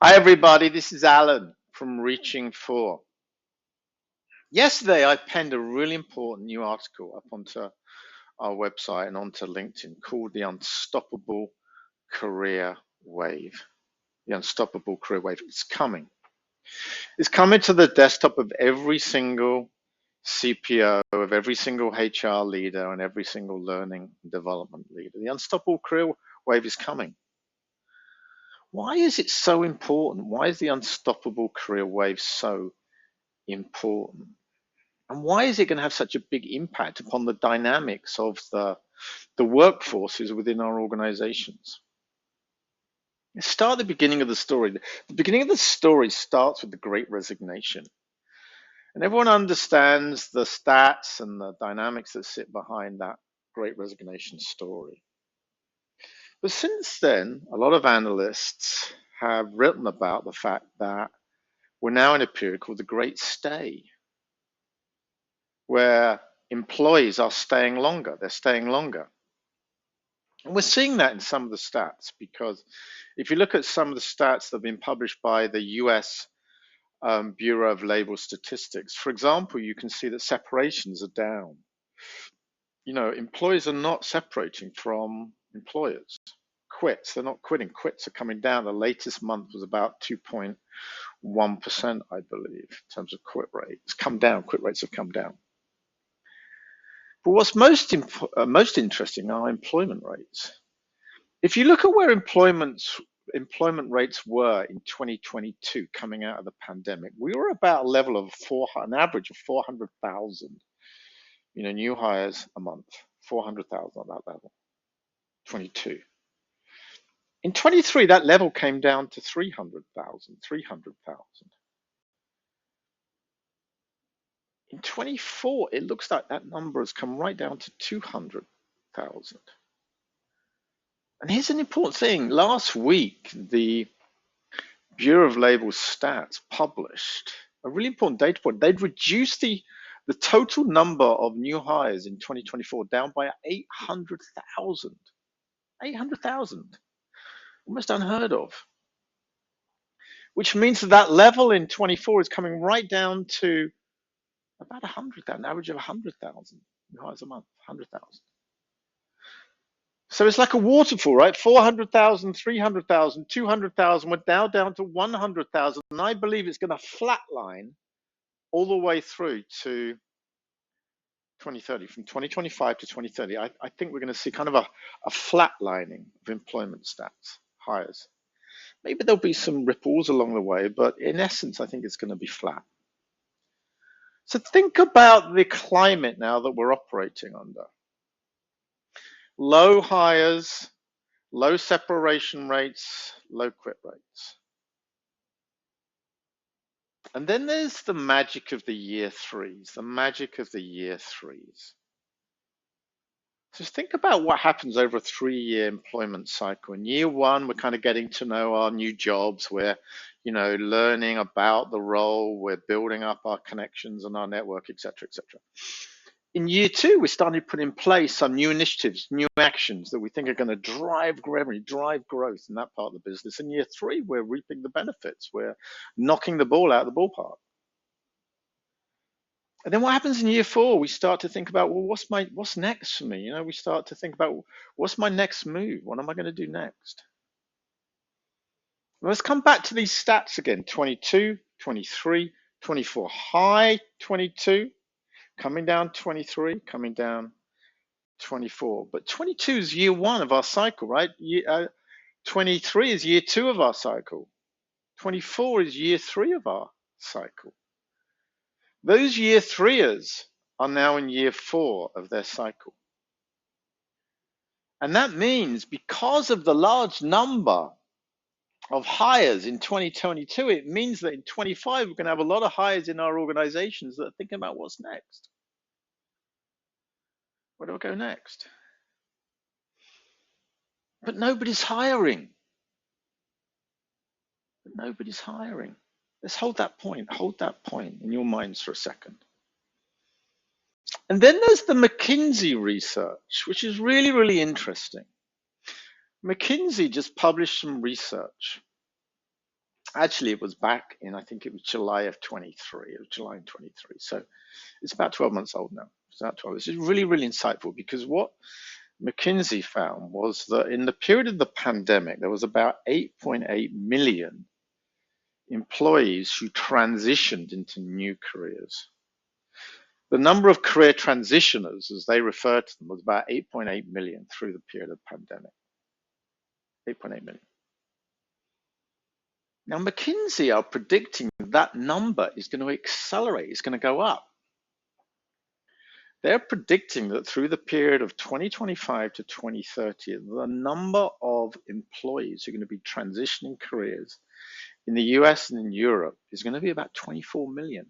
Hi, everybody. This is Alan from Reaching For. Yesterday, I penned a really important new article up onto our website and onto LinkedIn called The Unstoppable Career Wave. The Unstoppable Career Wave. It's coming. It's coming to the desktop of every single CPO, of every single HR leader, and every single learning and development leader. The Unstoppable Career Wave is coming. Why is it so important? Why is the Unstoppable Career Wave so important? And why is it going to have such a big impact upon the dynamics of the workforces within our organizations? Let's start at the beginning of the story. The beginning of the story starts with the Great Resignation. And everyone understands the stats and the dynamics that sit behind that Great Resignation story. But since then, a lot of analysts have written about the fact that we're now in a period called the Great Stay, where employees are staying longer. They're staying longer. And we're seeing that in some of the stats, because if you look at some of the stats that have been published by the US Bureau of Labor Statistics, for example, you can see that separations are down. You know, employees are not separating from employers. Quits, they're not quitting. Quits are coming down. The latest month was about 2.1%, I believe, in terms of quit rate. It's come down. Quit rates have come down. But what's most interesting are employment rates. If you look at where employment rates were in 2022, coming out of the pandemic, we were about a level of an average of 400,000, new hires a month, 400,000 on that level, 22. In 23, that level came down to 300,000. In 24, it looks like that number has come right down to 200,000. And here's an important thing. Last week, the Bureau of Labor Stats published a really important data point. They'd reduced the total number of new hires in 2024 down by 800,000. 800,000. Almost unheard of. Which means that level in 24 is coming right down to about 100,000, an average of 100,000 new hires a month, 100,000. So it's like a waterfall, right? 400,000, 300,000, 200,000. We're now down to 100,000. And I believe it's going to flatline all the way through to 2030, from 2025 to 2030. I think we're going to see kind of a flatlining of employment stats, hires. Maybe there'll be some ripples along the way, but in essence, I think it's going to be flat. So think about the climate now that we're operating under. Low hires, low separation rates, low quit rates. And then there's the magic of the year threes, the magic of the year threes. Just think about what happens over a 3-year employment cycle. In year one, we're kind of getting to know our new jobs. We're, learning about the role. We're building up our connections and our network, et cetera, et cetera. In year two, we're starting to put in place some new initiatives, new actions that we think are going to drive revenue, drive growth in that part of the business. In year three, we're reaping the benefits. We're knocking the ball out of the ballpark. And then what happens in year four? We start to think about, well, what's next for me? We start to think about, what's my next move? What am I going to do next? Well, let's come back to these stats again. 22, 23, 24. High 22, coming down 23, coming down 24. But 22 is year one of our cycle, right? 23 is year two of our cycle. 24 is year three of our cycle. Those year threeers are now in year four of their cycle. And that means because of the large number of hires in 2022, it means that in 25, we're going to have a lot of hires in our organizations that are thinking about what's next. Where do I go next? But nobody's hiring. Let's hold that point in your minds for a second. And then there's the McKinsey research, which is really, really interesting. McKinsey just published some research. Actually, it was back in, I think it was July of 23. It was July in 23. So it's about 12 months old now. It's about 12. This is really, really insightful because what McKinsey found was that in the period of the pandemic, there was about 8.8 million employees who transitioned into new careers. The number of career transitioners, as they referred to them, was about 8.8 million through the period of the pandemic. 8.8 million. Now, McKinsey are predicting that number is going to accelerate, it's going to go up. They're predicting that through the period of 2025 to 2030, the number of employees who are going to be transitioning careers in the US and in Europe is going to be about 24 million.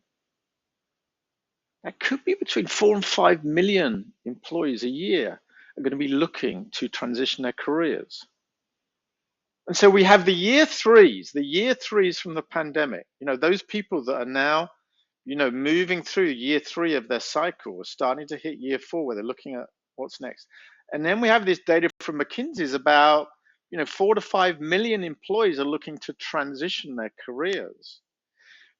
That could be between 4 and 5 million employees a year are going to be looking to transition their careers. And so we have the year threes from the pandemic, those people that are now, moving through year 3 of their cycle, are starting to hit year 4 where they're looking at what's next. And then we have this data from McKinsey's about, 4 to 5 million employees are looking to transition their careers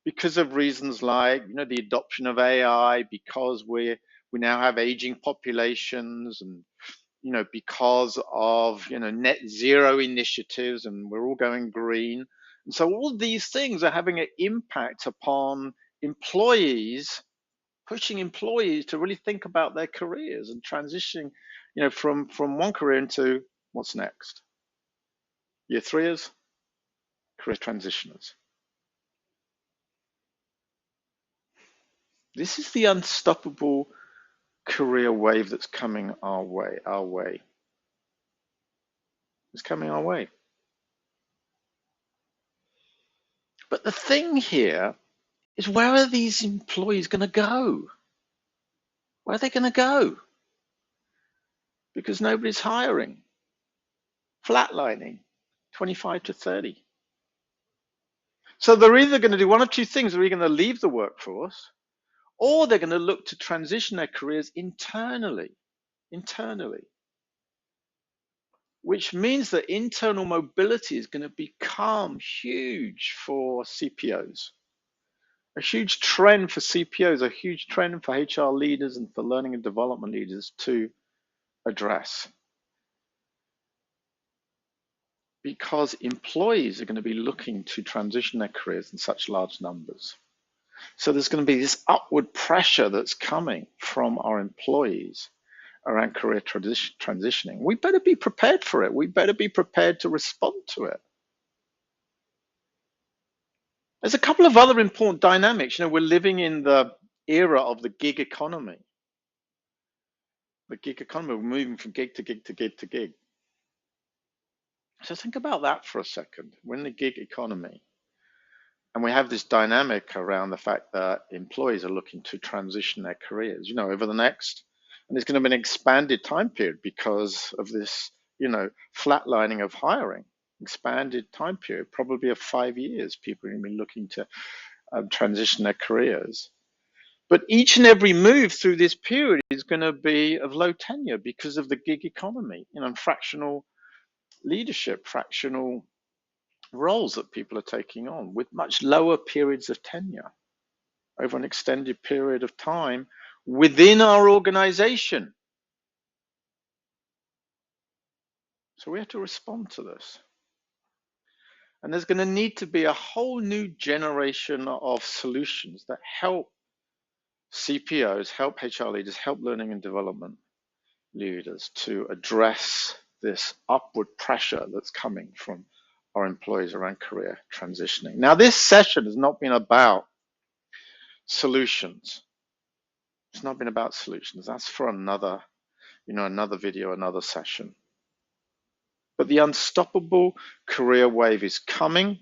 because of reasons like, the adoption of AI, because we now have aging populations, and because of net zero initiatives, and we're all going green. And so all of these things are having an impact upon employees, pushing employees to really think about their careers and transitioning, from one career into what's next. Year threeers, career transitioners. This is the unstoppable career wave that's coming our way. It's coming our way. But the thing here is, where are these employees going to go? Where are they going to go? Because nobody's hiring. Flatlining, 25 to 30. So they're either going to do one of two things. They're either going to leave the workforce, or they're going to look to transition their careers internally, which means that internal mobility is going to become huge for CPOs. A huge trend for CPOs, a huge trend for HR leaders and for learning and development leaders to address. Because employees are going to be looking to transition their careers in such large numbers. So there's going to be this upward pressure that's coming from our employees around career transitioning. We better be prepared for it. We better be prepared to respond to it. There's a couple of other important dynamics. We're living in the era of the gig economy. The gig economy, we're moving from gig to gig to gig to gig. So think about that for a second. We're in the gig economy, and we have this dynamic around the fact that employees are looking to transition their careers, over the next, and it's going to be an expanded time period because of this, flatlining of hiring, expanded time period, probably of 5 years. People are going to be looking to transition their careers. But each and every move through this period is going to be of low tenure because of the gig economy, and fractional leadership, fractional roles that people are taking on with much lower periods of tenure over an extended period of time within our organization. So we have to respond to this. And there's going to need to be a whole new generation of solutions that help CPOs, help HR leaders, help learning and development leaders to address this upward pressure that's coming from our employees around career transitioning. Now, this session has not been about solutions. It's not been about solutions. That's for another video, another session. But the unstoppable career wave is coming.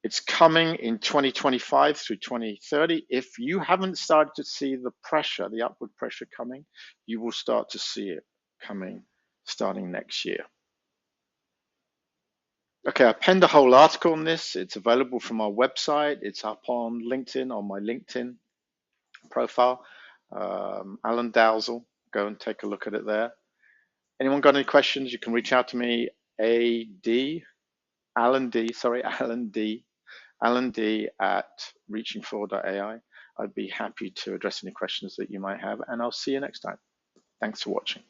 It's coming in 2025 through 2030. If you haven't started to see the pressure, the upward pressure coming, you will start to see it coming starting next year. Okay, I penned a whole article on this. It's available from our website. It's up on LinkedIn, on my LinkedIn profile. Alan Dalzell, go and take a look at it there. Anyone got any questions? You can reach out to me, Alan D at reaching4.ai. I'd be happy to address any questions that you might have, and I'll see you next time. Thanks for watching.